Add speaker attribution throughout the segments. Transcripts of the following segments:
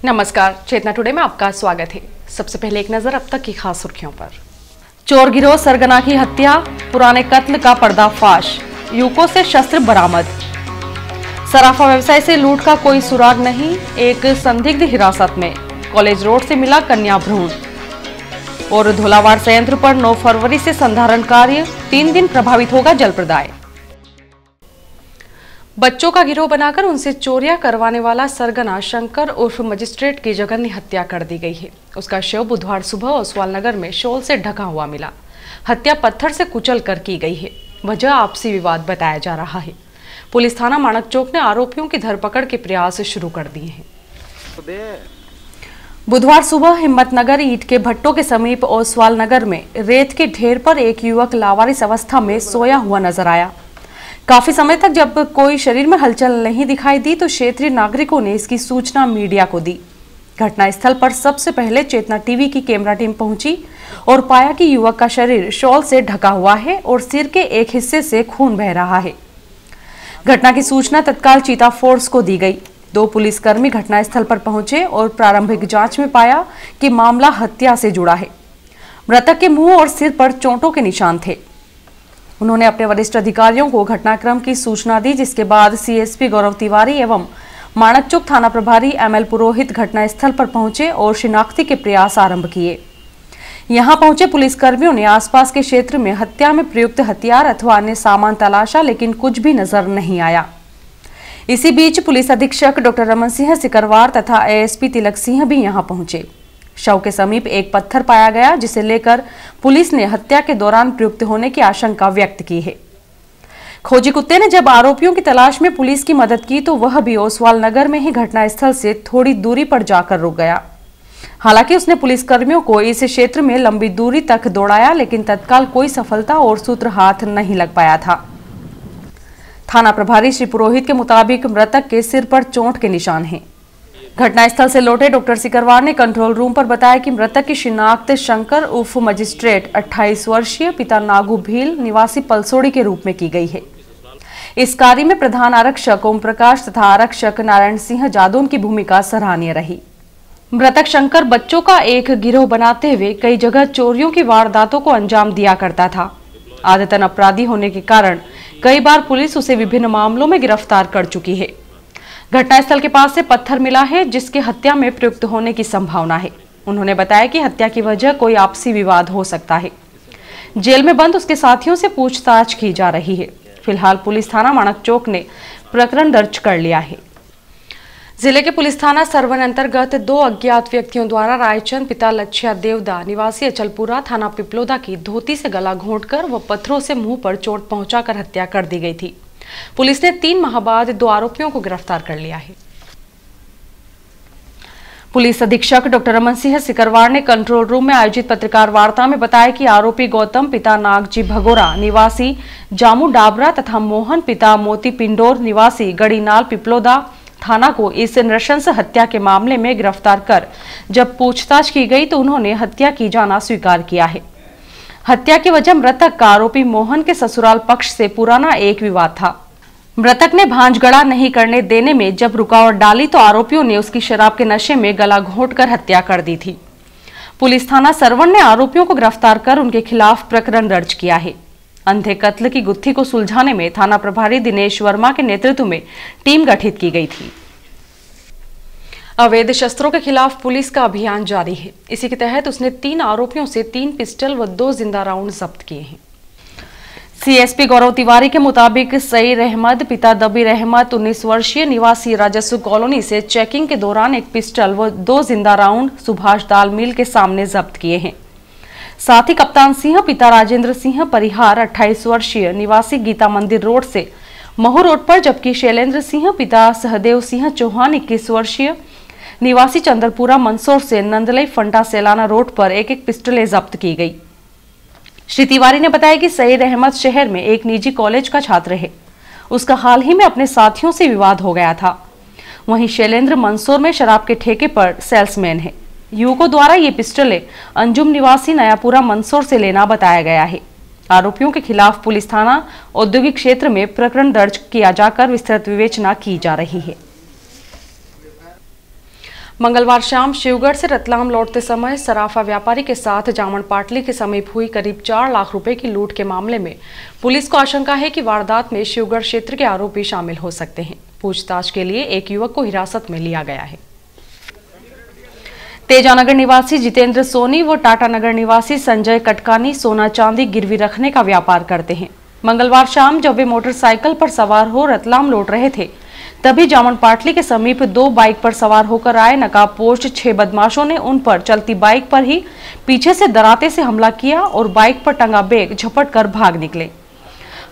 Speaker 1: नमस्कार, चेतना टुडे में आपका स्वागत है। सबसे पहले एक नजर अब तक की खास सुर्खियों पर। चोर गिरोह सरगना की हत्या, पुराने कत्ल का पर्दाफाश, युवकों से शस्त्र बरामद। सराफा व्यवसाय से लूट का कोई सुराग नहीं, एक संदिग्ध हिरासत में, कॉलेज रोड से मिला कन्या भ्रूण। और धोलावाड़ संयंत्र पर 9 फरवरी से संधारण कार्य, 3 दिन प्रभावित होगा जल प्रदाय। बच्चों का गिरोह बनाकर उनसे चोरियां करवाने वाला सरगना शंकर उर्फ मजिस्ट्रेट की जघन्य हत्या कर दी गई है। उसका शव बुधवार सुबह ओसवाल नगर में शॉल से ढका हुआ मिला। हत्या पत्थर से कुचल कर की गई है। वजह आपसी विवाद बताया जा रहा है। पुलिस थाना माणक चौक ने आरोपियों की धरपकड़ के प्रयास शुरू कर दिए हैं। बुधवार सुबह हिम्मतनगर ईंट के भट्टों के समीप ओसवाल नगर में रेत के ढेर पर एक युवक लावारिस अवस्था में सोया हुआ नजर आया। काफी समय तक जब कोई शरीर में हलचल नहीं दिखाई दी तो क्षेत्रीय नागरिकों ने इसकी सूचना मीडिया को दी। घटनास्थल पर सबसे पहले चेतना टीवी की कैमरा टीम पहुंची और पाया कि युवक का शरीर शॉल से ढका हुआ है और सिर के एक हिस्से से खून बह रहा है। घटना की सूचना तत्काल चीता फोर्स को दी गई। 2 पुलिसकर्मी घटनास्थल पर पहुंचे और प्रारंभिक जांच में पाया कि मामला हत्या से जुड़ा है। मृतक के मुंह और सिर पर चोटों के निशान थे। उन्होंने अपने वरिष्ठ अधिकारियों को घटनाक्रम की सूचना दी, जिसके बाद सीएसपी गौरव तिवारी एवं माणक चौक थाना प्रभारी एमएल पुरोहित घटनास्थल पर पहुंचे और शिनाख्ती के प्रयास आरंभ किए। यहां पहुंचे पुलिसकर्मियों ने आसपास के क्षेत्र में हत्या में प्रयुक्त हथियार अथवा अन्य सामान तलाशा, लेकिन कुछ भी नजर नहीं आया। इसी बीच पुलिस अधीक्षक डॉक्टर रमन सिंह सिकरवार तथा एएसपी तिलक सिंह भी यहां पहुंचे। शव के समीप एक पत्थर पाया गया, जिसे लेकर पुलिस ने हत्या के दौरान प्रयुक्त होने की आशंका व्यक्त की है। खोजी कुत्ते ने जब आरोपियों की तलाश में पुलिस की मदद की तो वह भी ओसवाल नगर में ही घटनास्थल से थोड़ी दूरी पर जाकर रुक गया। हालांकि उसने पुलिसकर्मियों को इस क्षेत्र में लंबी दूरी तक दौड़ाया, लेकिन तत्काल कोई सफलता और सूत्र हाथ नहीं लग पाया था। थाना प्रभारी श्री पुरोहित के मुताबिक मृतक के सिर पर चोट के निशान हैं। घटनास्थल से लौटे डॉक्टर सिकरवार ने कंट्रोल रूम पर बताया कि मृतक की शिनाख्त शंकर उर्फ मजिस्ट्रेट 28 वर्षीय पिता नागू भील निवासी पलसोड़ी के रूप में की गई है। इस कार्य में प्रधान आरक्षक ओम प्रकाश तथा आरक्षक नारायण सिंह जादौन की भूमिका सराहनीय रही। मृतक शंकर बच्चों का एक गिरोह बनाते हुए कई जगह चोरियों की वारदातों को अंजाम दिया करता था। आदतन अपराधी होने के कारण कई बार पुलिस उसे विभिन्न मामलों में गिरफ्तार कर चुकी है। घटनास्थल के पास से पत्थर मिला है, जिसके हत्या में प्रयुक्त होने की संभावना है। उन्होंने बताया कि हत्या की वजह कोई आपसी विवाद हो सकता है। जेल में बंद उसके साथियों से पूछताछ की जा रही है। फिलहाल पुलिस थाना माणक चौक ने प्रकरण दर्ज कर लिया है। जिले के पुलिस थाना सरवन अंतर्गत 2 अज्ञात व्यक्तियों द्वारा रायचंद पिता लच्छिया देवदा निवासी अचलपुरा थाना पिपलोदा की धोती से गला घोंटकर व पत्थरों से मुंह पर चोट पहुंचाकर हत्या कर दी गई थी। पुलिस ने 3 माह बाद 2 आरोपियों को गिरफ्तार कर लिया है। पुलिस अधीक्षक डॉक्टर रमन सिंह सिकरवार ने कंट्रोल रूम में आयोजित पत्रकार वार्ता में बताया कि आरोपी गौतम पिता नागजी भगोरा निवासी जामू डाबरा तथा मोहन पिता मोती पिंडोर निवासी गड़ीनाल पिपलोदा थाना को इस नृशंस हत्या के मामले में गिरफ्तार कर जब पूछताछ की गई तो उन्होंने हत्या की जाना स्वीकार किया है। हत्या की वजह मृतक का आरोपी मोहन के ससुराल पक्ष से पुराना एक विवाद था। मृतक ने भांजगड़ा नहीं करने देने में जब रुकावट डाली तो आरोपियों ने उसकी शराब के नशे में गला घोंटकर हत्या कर दी थी। पुलिस थाना सरवन ने आरोपियों को गिरफ्तार कर उनके खिलाफ प्रकरण दर्ज किया है। अंधे कत्ल की गुत्थी को सुलझाने में थाना प्रभारी दिनेश वर्मा के नेतृत्व में टीम गठित की गई थी। अवैध शस्त्रों के खिलाफ पुलिस का अभियान जारी है। इसी के तहत उसने 3 आरोपियों से 3 पिस्टल व 2 जिंदा राउंड जब्त किए हैं। सीएसपी गौरव तिवारी के मुताबिक सईर अहमद पिता दबीर अहमद 19 वर्षीय निवासी राजस्व कॉलोनी से चेकिंग के दौरान एक पिस्टल व 2 जिंदा राउंड सुभाष दाल मिल के सामने जब्त किए हैं। साथ ही कप्तान सिंह पिता राजेंद्र सिंह परिहार 28 वर्षीय निवासी गीता मंदिर रोड से महू रोड पर, जबकि शैलेंद्र सिंह पिता सहदेव सिंह चौहान 21 वर्षीय निवासी चंद्रपुरा मंदसौर से नंदलई फंटा सेलाना रोड पर एक पिस्टलें जब्त की गई। श्री तिवारी ने बताया कि सईर अहमद शहर में एक निजी कॉलेज का छात्र है। उसका हाल ही में अपने साथियों से विवाद हो गया था। वहीं शैलेंद्र मंदसौर में शराब के ठेके पर सेल्समैन है। युवकों द्वारा ये पिस्टलें अंजुम निवासी नयापुरा मंदसौर से लेना बताया गया है। आरोपियों के खिलाफ पुलिस थाना औद्योगिक क्षेत्र में प्रकरण दर्ज किया जाकर विस्तृत विवेचना की जा रही है। मंगलवार शाम शिवगढ़ से रतलाम लौटते समय सराफा व्यापारी के साथ जामन पाटली के समीप हुई करीब 4 लाख रुपए की लूट के मामले में पुलिस को आशंका है कि वारदात में शिवगढ़ क्षेत्र के आरोपी शामिल हो सकते हैं। पूछताछ के लिए एक युवक को हिरासत में लिया गया है। तेजानगर निवासी जितेंद्र सोनी व टाटानगर निवासी संजय कटकानी सोना चांदी गिरवी रखने का व्यापार करते हैं। मंगलवार शाम जब वे मोटरसाइकिल पर सवार हो रतलाम लौट रहे थे, तभी जामन पाटली के समीप 2 बाइक पर सवार होकर आए नकाबपोश 6 बदमाशों ने उन पर चलती बाइक पर ही पीछे से दराते से हमला किया और बाइक पर टंगा बैग झपट कर भाग निकले।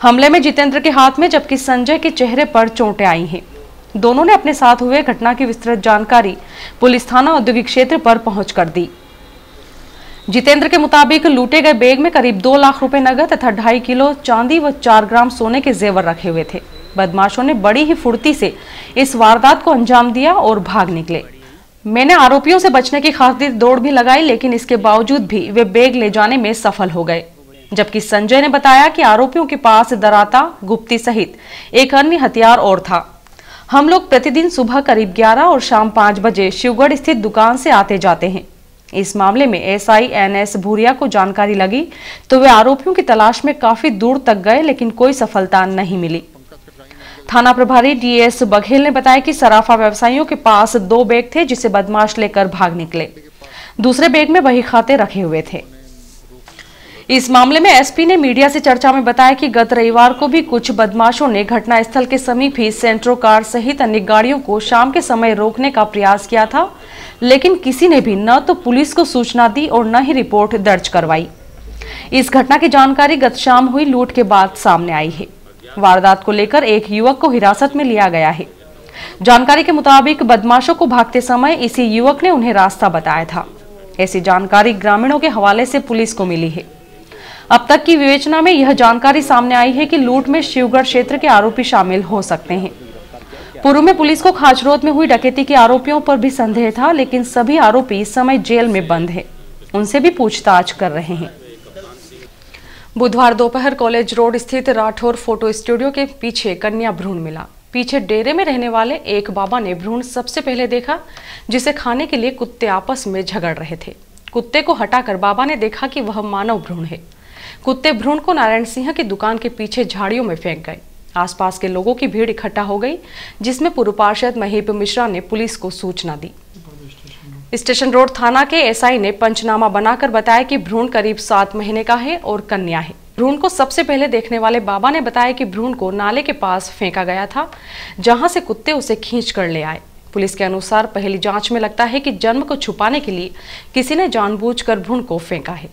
Speaker 1: हमले में जितेंद्र के हाथ में जबकि संजय के चेहरे पर चोटें आई हैं। दोनों ने अपने साथ हुए घटना की विस्तृत जानकारी पुलिस थाना औद्योगिक क्षेत्र पर पहुंचकर दी। जितेंद्र के मुताबिक लूटे गए बैग में करीब 2 लाख रुपए नगद तथा 2.5 किलो चांदी व 4 ग्राम सोने के जेवर रखे हुए थे। बदमाशों ने बड़ी ही फुर्ती से इस वारदात को अंजाम दिया और भाग निकले। मैंने आरोपियों से बचने की खातिर दौड़ भी लगाई, लेकिन इसके बावजूद भी वे बैग ले जाने में सफल हो गए। जबकि संजय ने बताया कि आरोपियों के पास दराता, गुप्ती सहित एक अन्य हथियार और था। हम लोग प्रतिदिन सुबह करीब 11 और शाम 5 बजे शिवगढ़ स्थित दुकान से आते जाते हैं। इस मामले में एसआई NS भूरिया को जानकारी लगी तो वे आरोपियों की तलाश में काफी दूर तक गए, लेकिन कोई सफलता नहीं मिली। थाना प्रभारी DS बघेल ने बताया कि सराफा व्यवसायियों के पास 2 बैग थे जिसे बदमाश लेकर भाग निकले। दूसरे बैग में वही खाते रखे हुए थे। इस मामले में SP ने मीडिया से चर्चा में बताया कि गत रविवार को भी कुछ बदमाशों ने घटनास्थल के समीप ही सेंट्रो कार सहित अन्य गाड़ियों को शाम के समय रोकने का प्रयास किया था, लेकिन किसी ने भी न तो पुलिस को सूचना दी और न ही रिपोर्ट दर्ज करवाई। इस घटना की जानकारी गत शाम हुई लूट के बाद सामने आई है। वारदात को लेकर एक युवक को हिरासत में लिया गया है। जानकारी के मुताबिक बदमाशों को भागते समय इसी युवक ने उन्हें रास्ता बताया था। ऐसी जानकारी ग्रामीणों के हवाले से पुलिस को मिली है। अब तक की विवेचना में यह जानकारी सामने आई है कि लूट में शिवगढ़ क्षेत्र के आरोपी शामिल हो सकते हैं। पूर्व में पुलिस को खाचरोद में हुई डकैती के आरोपियों पर भी संदेह था, लेकिन सभी आरोपी इस समय जेल में बंद हैं। उनसे भी पूछताछ कर रहे हैं। बुधवार दोपहर कॉलेज रोड स्थित राठौर फोटो स्टूडियो के पीछे कन्या भ्रूण मिला। पीछे डेरे में रहने वाले एक बाबा ने भ्रूण सबसे पहले देखा, जिसे खाने के लिए कुत्ते आपस में झगड़ रहे थे। कुत्ते को हटाकर बाबा ने देखा कि वह मानव भ्रूण है। कुत्ते भ्रूण को नारायण सिंह की दुकान के पीछे झाड़ियों में फेंक गए। आसपास के लोगों की भीड़ इकट्ठा हो गई, जिसमें पूर्व पार्षद महीप मिश्रा ने पुलिस को सूचना दी। स्टेशन रोड थाना के SI ने पंचनामा बनाकर बताया कि भ्रूण करीब 7 महीने का है और कन्या है। भ्रूण को सबसे पहले देखने वाले बाबा ने बताया कि भ्रूण को नाले के पास फेंका गया था, जहां से कुत्ते उसे खींच कर ले आए। पुलिस के अनुसार पहली जांच में लगता है कि जन्म को छुपाने के लिए किसी ने जानबूझकर भ्रूण को फेंका है।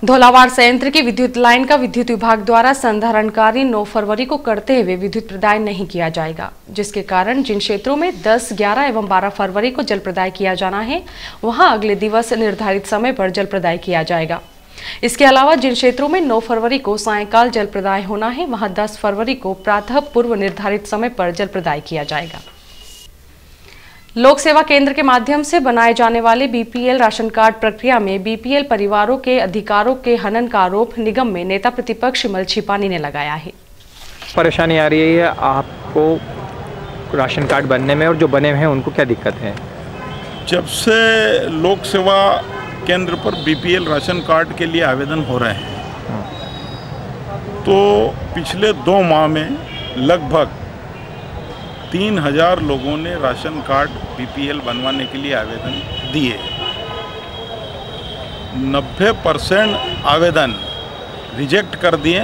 Speaker 1: धौलावाड़ संयंत्र की विद्युत लाइन का विद्युत विभाग द्वारा संधारण कार्य 9 फरवरी को करते हुए विद्युत प्रदाय नहीं किया जाएगा, जिसके कारण जिन क्षेत्रों में 10, 11 एवं 12 फरवरी को जल प्रदाय किया जाना है, वहां अगले दिवस निर्धारित समय पर जल प्रदाय किया जाएगा। इसके अलावा जिन क्षेत्रों में 9 फरवरी को सायंकाल जल प्रदाय होना है, वहां 10 फरवरी को प्रातः पूर्व निर्धारित समय पर जल प्रदाय किया जाएगा। लोक सेवा केंद्र के माध्यम से बनाए जाने वाले BPL राशन कार्ड प्रक्रिया में BPL परिवारों के अधिकारों के हनन का आरोप निगम में नेता प्रतिपक्ष मलछी पानी ने लगाया है।
Speaker 2: परेशानी आ रही है आपको राशन कार्ड बनने में, और जो बने हुए हैं उनको क्या दिक्कत है?
Speaker 3: जब से लोक सेवा केंद्र पर BPL राशन कार्ड के लिए आवेदन हो रहे हैं, तो पिछले 2 माह में लगभग 3000 लोगों ने राशन कार्ड BPL बनवाने के लिए आवेदन दिए। 90% आवेदन रिजेक्ट कर दिए।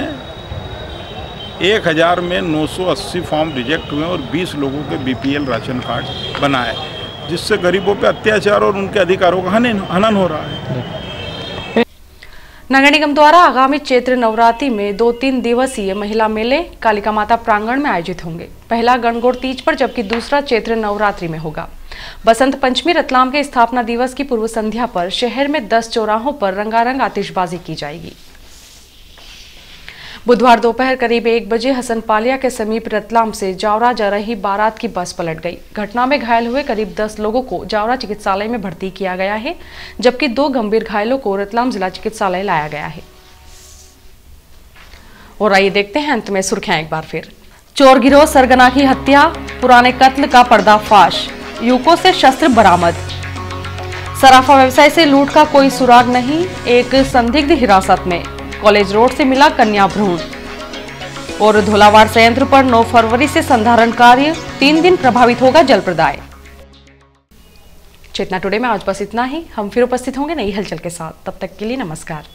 Speaker 3: 1000 में 980 फॉर्म रिजेक्ट हुए और 20 लोगों के BPL राशन कार्ड बनाए, जिससे गरीबों पे अत्याचार और उनके अधिकारों का हनन हो रहा है।
Speaker 1: नगर निगम द्वारा आगामी चैत्र नवरात्रि में 2-3 दिवसीय महिला मेले कालिका माता प्रांगण में आयोजित होंगे। पहला गणगौर तीज पर, जबकि दूसरा चैत्र नवरात्रि में होगा। बसंत पंचमी रतलाम के स्थापना दिवस की पूर्व संध्या पर शहर में 10 चौराहों पर रंगारंग आतिशबाजी की जाएगी। बुधवार दोपहर करीब 1 बजे हसन पालिया के समीप रतलाम से जावरा जा रही बारात की बस पलट गई। घटना में घायल हुए करीब 10 लोगों को जावरा चिकित्सालय में भर्ती किया गया है, जबकि 2 गंभीर घायलों को रतलाम जिला चिकित्सालय लाया गया है। और आइए देखते हैं अंत में सुर्खियां एक बार फिर। चोर गिरोह सरगना की हत्या, पुराने कत्ल का पर्दाफाश। युवकों से शस्त्र बरामद। सराफा व्यवसाय से लूट का कोई सुराग नहीं, एक संदिग्ध हिरासत में। कॉलेज रोड से मिला कन्या भ्रूण। और धोलावाड़ संयंत्र पर 9 फरवरी से संधारण कार्य, 3 दिन प्रभावित होगा जल प्रदाय। चेतना टुडे में आज बस इतना ही। हम फिर उपस्थित होंगे नई हलचल के साथ। तब तक के लिए नमस्कार।